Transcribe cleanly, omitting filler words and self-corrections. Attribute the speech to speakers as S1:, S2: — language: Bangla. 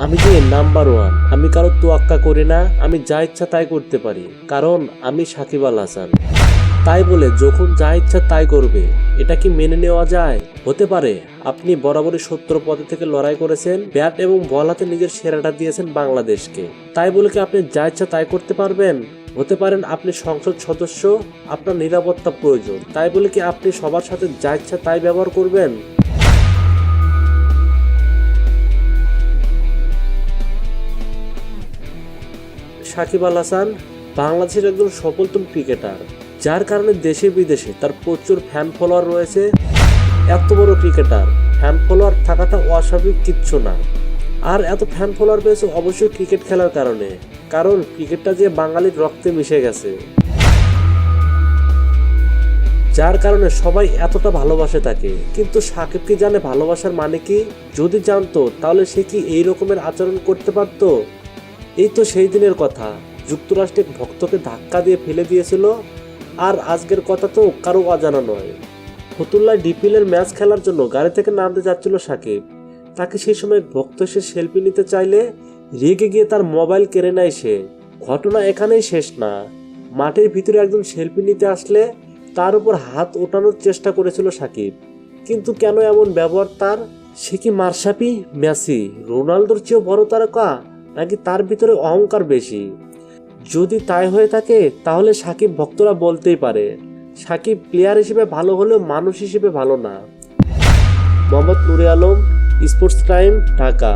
S1: আমি যে নাম্বার ওয়ান, আমি কারো তোয়াক্কা করি না, আমি যা ইচ্ছা তাই করতে পারি, কারণ আমি সাকিব আল হাসান। তাই বলে যখন যা ইচ্ছা তাই করবে, এটা কি মেনে নেওয়া যায়? হতে পারে আপনি বরাবরই সত্য পথে থেকে লড়াই করেছেন, ব্যাট এবং বল হাতে নিজের সেরাটা দিয়েছেন বাংলাদেশকে, তাই বলে কি আপনি যা ইচ্ছা তাই করতে পারবেন? হতে পারেন আপনি সংসদ সদস্য, আপনার নিরাপত্তা প্রয়োজন, তাই বলে কি আপনি সবার সাথে যা ইচ্ছা তাই ব্যবহার করবেন? সাকিব আল হাসান বাংলাদেশের একজন সফলতম ক্রিকেটার, যার কারণে দেশে বিদেশে তার প্রচুর ফ্যান ফলোয়ার রয়েছে। এত বড় ক্রিকেটার, ফ্যান ফলোয়ার থাকাটা অস্বাভাবিক কিচ্ছু না। আর এত ফ্যান ফলোয়ার পেয়েছে অবশ্যই ক্রিকেট খেলার কারণে, কারণ ক্রিকেটটা যে বাঙালির রক্তে মিশে গেছে, যার কারণে সবাই এতটা ভালোবাসে তাকে। কিন্তু সাকিব কি জানে ভালোবাসার মানে কি? যদি জানতো তাহলে সে কি এই রকমের আচরণ করতে পারতো? এই তো সেই দিনের কথা, যুক্তরাষ্ট্রের ভক্তকে ধাক্কা দিয়ে ফেলে দিয়েছিল। আর আজকের কথা তো কারো অজানা নয়। ফতুল্লায় ডিপিএলের ম্যাচ খেলার জন্য গাড়ি থেকে নামতে যাচ্ছিল সাকিব, তাকে সেই সময় ভক্ত এসে সেলফি নিতে চাইলে রেগে গিয়ে তার মোবাইল কেড়ে নেয় সে। ঘটনা এখানেই শেষ না, মাঠের ভিতরে একজন সেলফি নিতে আসলে তার উপর হাত ওঠানোর চেষ্টা করেছিল সাকিব। কিন্তু কেন এমন ব্যবহার তার? সে কি মারসাপি, মেসি, রোনালদোর চেয়েও বড় তারকা, নাকি তার ভিতরে অহংকার বেশি? যদি তাই হয়ে থাকে তাহলে সাকিব ভক্তরা বলতেই পারে সাকিব প্লেয়ার হিসেবে ভালো হলেও মানুষ হিসেবে ভালো না। মোহাম্মদ নুরে আলম, স্পোর্টস টাইম, ঢাকা।